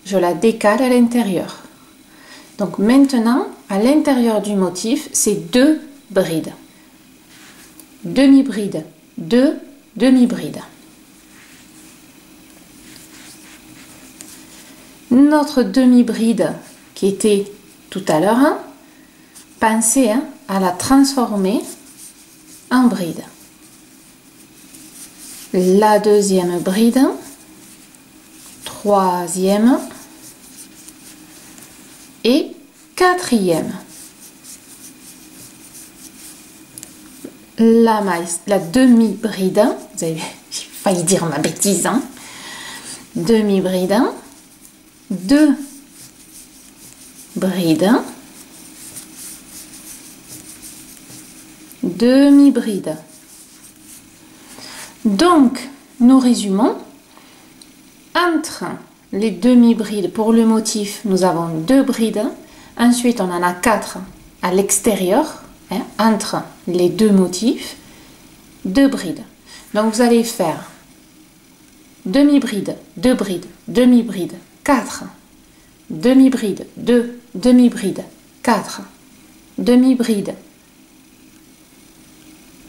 je la décale à l'intérieur. Donc maintenant, à l'intérieur du motif, c'est 2 brides. Demi-bride, 2 demi-brides. Notre demi-bride qui était tout à l'heure, hein, pensez à la transformer en bride. La deuxième bride, troisième, et quatrième. La demi-bride, vous avez failli dire ma bêtise, hein. Demi-bride, 2 brides, demi-bride. Donc, nous résumons. Entre les demi-brides pour le motif, nous avons 2 brides. Ensuite, on en a 4 à l'extérieur, hein, entre les 2 motifs, 2 brides. Donc, vous allez faire demi-bride, 2 brides, demi-bride, 4, demi-bride, 2, demi-bride, 4, demi-bride,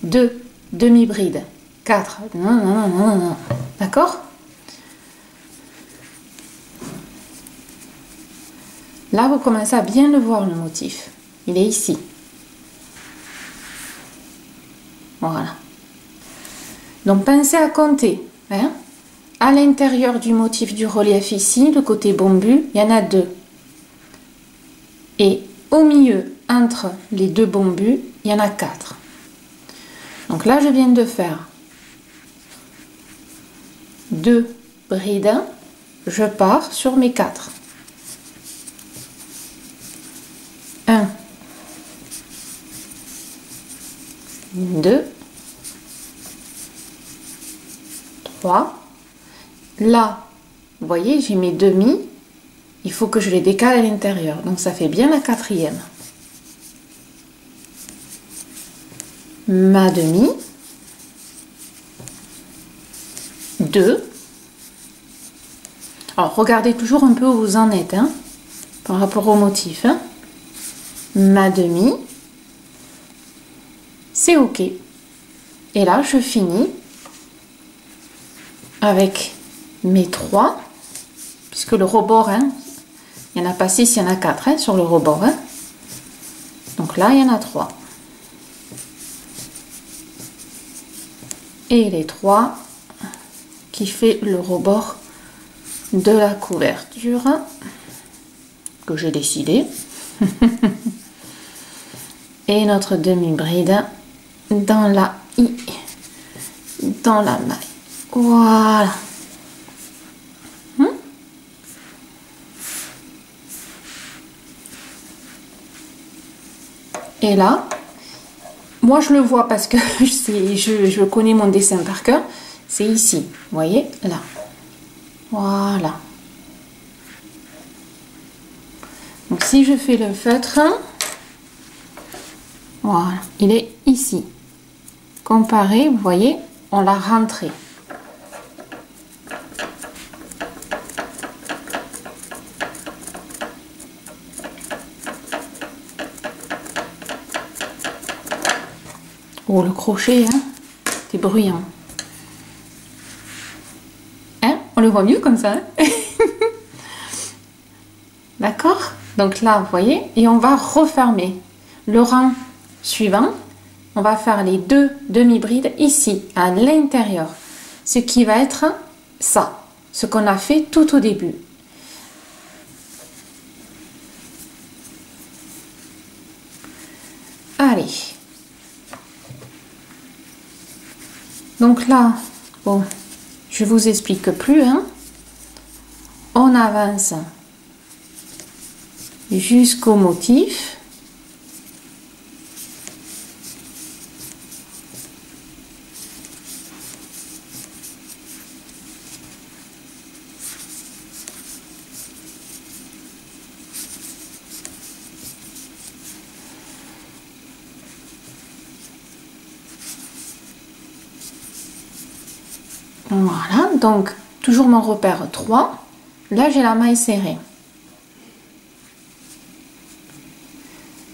2, demi-bride, 4. D'accord? Là, vous commencez à bien le voir, le motif. Il est ici. Voilà. Donc, pensez à compter. Hein? À l'intérieur du motif du relief ici, le côté bombu, il y en a 2. Et au milieu, entre les 2 bombus, il y en a 4. Donc là, je viens de faire 2 brides. Je pars sur mes 4. 1, 2, 3. Là, vous voyez, j'ai mes demi. Il faut que je les décale à l'intérieur. Donc, ça fait bien la quatrième. Ma demi. 2. Alors, regardez toujours un peu où vous en êtes, hein, par rapport au motif. Hein. Ma demi. C'est OK. Et là, je finis avec mes 3, puisque le rebord, hein, il n'y en a pas 6, il y en a 4 hein, sur le rebord. Hein. Donc là, il y en a 3. Et les 3 qui fait le rebord de la couverture que j'ai décidé. Et notre demi-bride dans la I, dans la maille. Voilà. Et là, moi je le vois parce que je connais mon dessin par cœur. C'est ici, vous voyez, là. Voilà. Donc si je fais le feutre, voilà, il est ici. Comparé, vous voyez, on l'a rentré. Oh, le crochet, hein, c'est bruyant. Hein, on le voit mieux comme ça. Hein. D'accord? Donc là, vous voyez, et on va refermer le rang suivant. On va faire les 2 demi-brides ici, à l'intérieur. Ce qui va être ça, ce qu'on a fait tout au début. Allez. Donc là, bon, je vous explique plus, hein. On avance jusqu'au motif. Voilà, donc toujours mon repère 3. Là, j'ai la maille serrée.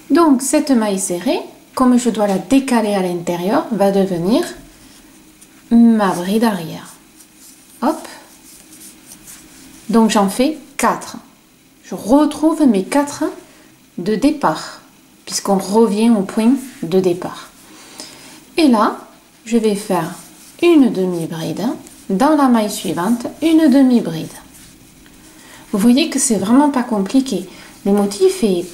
Donc, cette maille serrée, comme je dois la décaler à l'intérieur, va devenir ma bride arrière. Hop. Donc, j'en fais 4. Je retrouve mes 4 de départ, puisqu'on revient au point de départ. Et là, je vais faire une demi-bride. Dans la maille suivante, une demi-bride. Vous voyez que c'est vraiment pas compliqué. Le motif il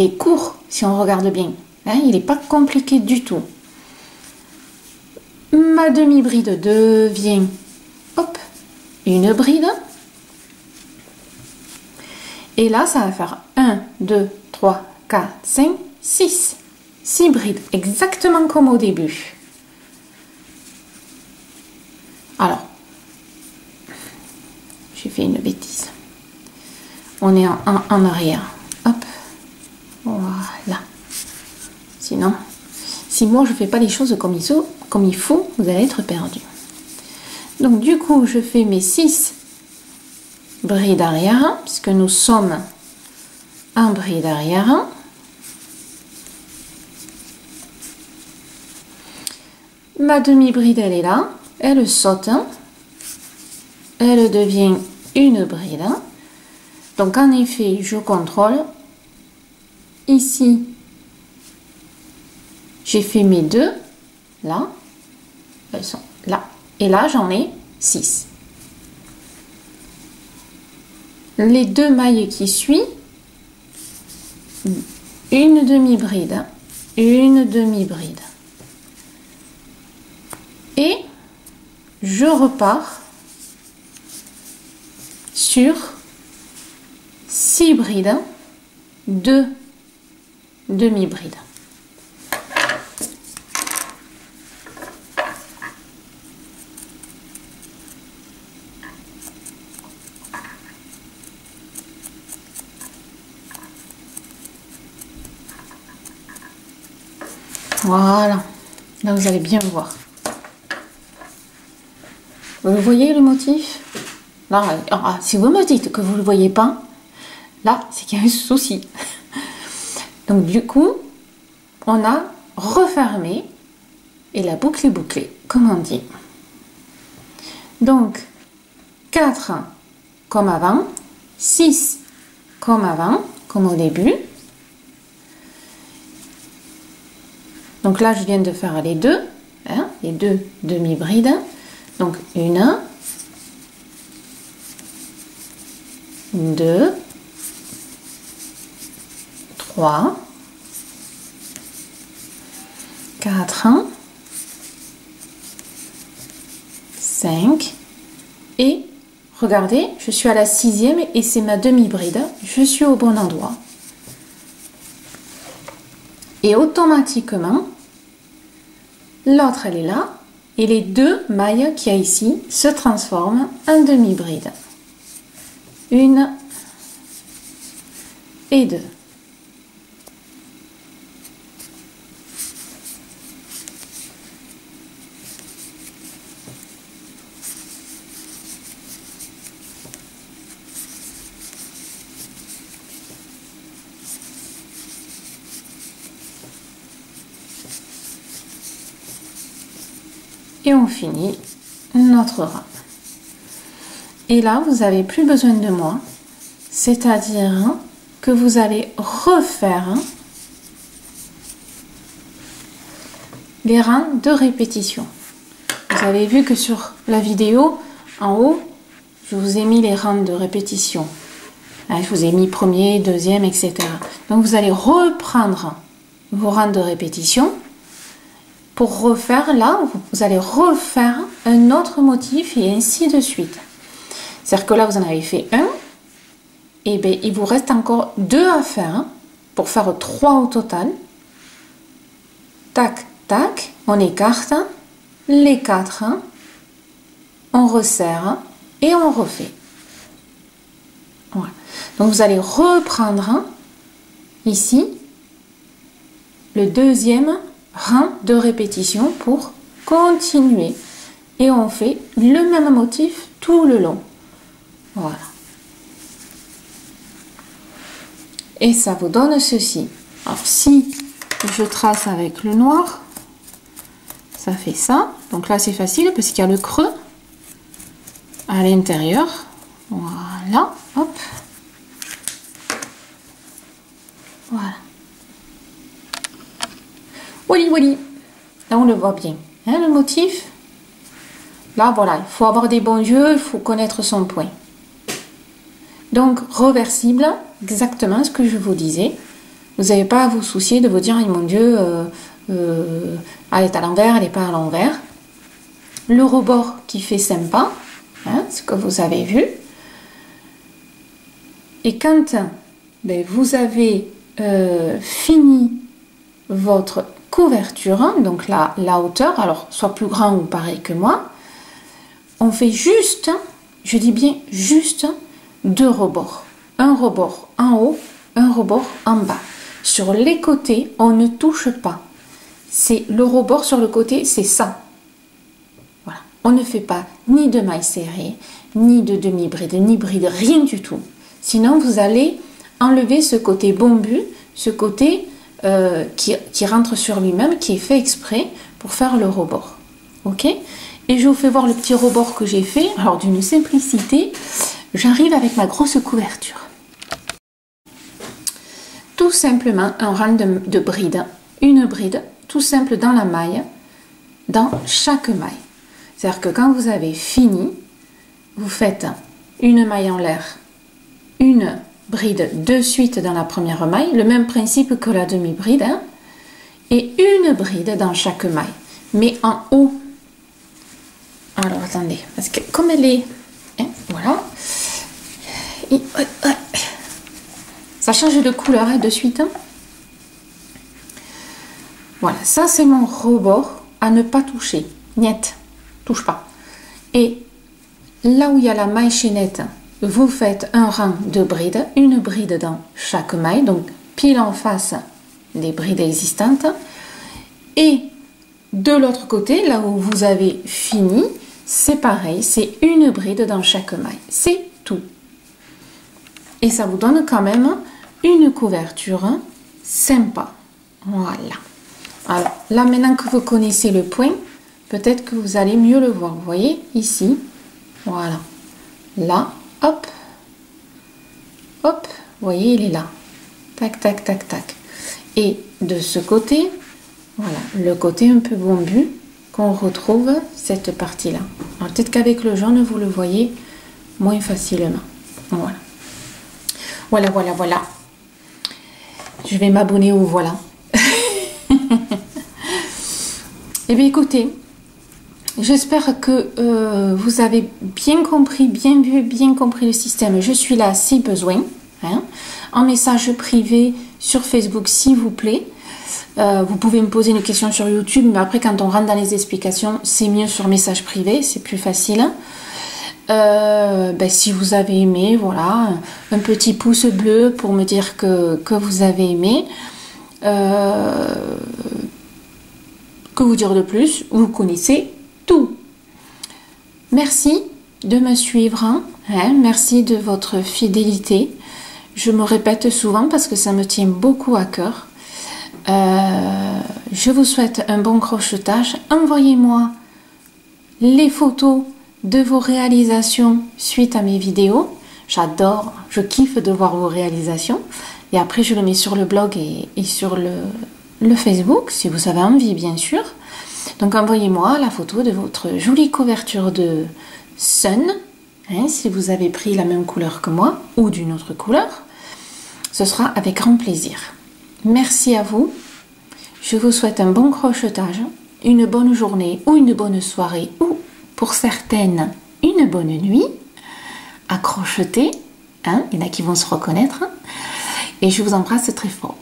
est court si on regarde bien. Hein, il n'est pas compliqué du tout. Ma demi-bride devient, hop, une bride. Et là, ça va faire 1, 2, 3, 4, 5, 6. 6 brides, exactement comme au début. Alors, j'ai fait une bêtise. On est en arrière. Hop, voilà. Sinon, si moi je ne fais pas les choses comme il faut, vous allez être perdu. Donc du coup, je fais mes 6 brides arrière, puisque nous sommes en bride arrière. Ma demi-bride, elle est là, elle saute, elle devient une bride. Donc en effet, je contrôle. Ici, j'ai fait mes 2, là, elles sont là. Et là, j'en ai 6. Les 2 mailles qui suivent, une demi-bride, une demi-bride. Et je repars sur 6 brides, 2 demi-brides. Voilà, là vous allez bien voir. Vous voyez le motif? Là, si vous me dites que vous ne le voyez pas, là c'est qu'il y a un souci. Donc du coup, on a refermé et la boucle est bouclée, comme on dit. Donc 4 comme avant, 6 comme avant, comme au début. Donc là, je viens de faire les 2, hein, les 2 demi-brides. Donc 1, 2, 3, 4, 5 et regardez, je suis à la 6e et c'est ma demi-bride. Je suis au bon endroit. Et automatiquement, l'autre elle est là et les 2 mailles qu'il y a ici se transforment en demi-bride. 1 et 2. Et on finit notre rang. Et là, vous n'avez plus besoin de moi, c'est-à-dire que vous allez refaire les rangs de répétition. Vous avez vu que sur la vidéo, en haut, je vous ai mis les rangs de répétition. Je vous ai mis premier, deuxième, etc. Donc vous allez reprendre vos rangs de répétition. Pour refaire, là, vous allez refaire un autre motif et ainsi de suite. C'est-à-dire que là, vous en avez fait un, et bien il vous reste encore 2 à faire pour faire 3 au total. Tac, tac, on écarte les 4, on resserre et on refait. Voilà. Donc vous allez reprendre ici le deuxième rang de répétition pour continuer et on fait le même motif tout le long. Voilà, et ça vous donne ceci. Alors si je trace avec le noir, ça fait ça. Donc là c'est facile parce qu'il y a le creux à l'intérieur. Voilà, hop, voilà. Wally wally, là on le voit bien, hein, le motif. Là voilà, il faut avoir des bons yeux, il faut connaître son point. Donc reversible, exactement ce que je vous disais. Vous n'avez pas à vous soucier de vous dire, oh, mon Dieu, elle est à l'envers, elle n'est pas à l'envers. Le rebord qui fait sympa, hein, ce que vous avez vu. Et quand vous avez fini votre couverture, hein, donc la hauteur, alors soit plus grand ou pareil que moi, on fait juste, je dis bien juste, 2 rebords. Un rebord en haut, un rebord en bas. Sur les côtés, on ne touche pas. C'est le rebord sur le côté, c'est ça. Voilà. On ne fait pas ni de maille serrée, ni de demi-bride, ni bride, rien du tout. Sinon, vous allez enlever ce côté bombu, ce côté qui rentre sur lui-même, qui est fait exprès pour faire le rebord. Ok? Et je vous fais voir le petit rebord que j'ai fait. Alors, d'une simplicité, j'arrive avec ma grosse couverture. Tout simplement un rang de bride, une bride tout simple dans la maille, dans chaque maille. C'est-à-dire que quand vous avez fini, vous faites une maille en l'air, une bride de suite dans la première maille, le même principe que la demi-bride, hein, et une bride dans chaque maille, mais en haut. Alors attendez, parce que comme elle est, hein, voilà, et, ça change de couleur hein, de suite. Hein. Voilà, ça c'est mon rebord à ne pas toucher. Niet, touche pas. Et là où il y a la maille chaînette, vous faites un rang de brides, une bride dans chaque maille, donc pile en face des brides existantes. Et de l'autre côté, là où vous avez fini, c'est pareil, c'est une bride dans chaque maille. C'est tout. Et ça vous donne quand même une couverture sympa. Voilà. Alors là, maintenant que vous connaissez le point, peut-être que vous allez mieux le voir. Vous voyez, ici, voilà. Là, hop, hop, vous voyez, il est là. Tac, tac, tac, tac. Et de ce côté, voilà, le côté un peu bombu, qu'on retrouve cette partie-là. Alors peut-être qu'avec le jaune, vous le voyez moins facilement. Voilà. Voilà, voilà, voilà. Je vais m'abonner au voilà. Eh bien, écoutez, j'espère que vous avez bien compris, bien vu, bien compris le système. Je suis là si besoin. Hein, en message privé sur Facebook, s'il vous plaît. Vous pouvez me poser une question sur YouTube, mais après, quand on rentre dans les explications, c'est mieux sur message privé, c'est plus facile. Si vous avez aimé, voilà, un petit pouce bleu pour me dire que vous avez aimé. Que vous dire de plus? Vous connaissez tout. Merci de me suivre, hein, merci de votre fidélité. Je me répète souvent parce que ça me tient beaucoup à cœur. Je vous souhaite un bon crochetage. Envoyez-moi les photos de vos réalisations suite à mes vidéos. J'adore, je kiffe de voir vos réalisations. Et après, je le mets sur le blog et sur le Facebook, si vous avez envie, bien sûr. Donc, envoyez-moi la photo de votre jolie couverture de Sun, hein, si vous avez pris la même couleur que moi, ou d'une autre couleur. Ce sera avec grand plaisir. Merci à vous. Je vous souhaite un bon crochetage, une bonne journée ou une bonne soirée, ou pour certaines, une bonne nuit à crocheter. Hein, il y en a qui vont se reconnaître. Et je vous embrasse très fort.